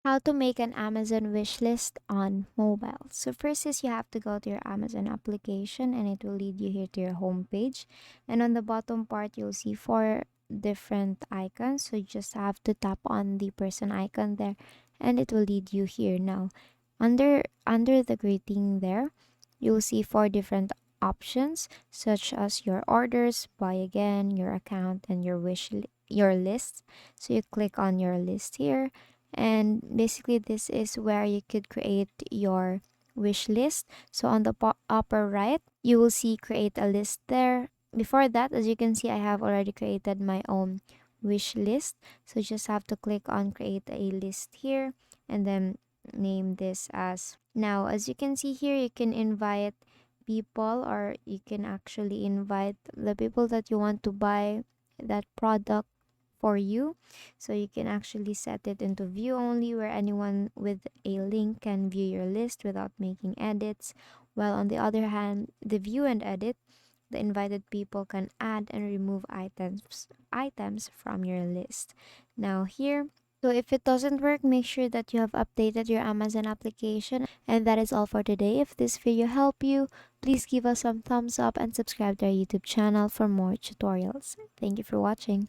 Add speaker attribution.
Speaker 1: How to make an Amazon wish list on mobile. So first is you have to go to your Amazon application and it will lead you here to your home page. And on the bottom part, you'll see four different icons. So you just have to tap on the person icon there and it will lead you here. Now, under the greeting there, you'll see four different options such as your orders, buy again, your account, and your list. So you click on your list here, and basically this is where you could create your wish list. So on the upper right, you will see create a list there. Before that, as you can see, I have already created my own wish list. So just have to click on create a list here and then name this as. Now as you can see here, you can invite people, or you can actually invite the people that you want to buy that product for you. So you can actually set it into view only, where anyone with a link can view your list without making edits. While on the other hand, the view and edit, the invited people can add and remove items from your list. Now here, so if it doesn't work, make sure that you have updated your Amazon application. And that is all for today. If this video helped you, please give us some thumbs up and subscribe to our YouTube channel for more tutorials. Thank you for watching.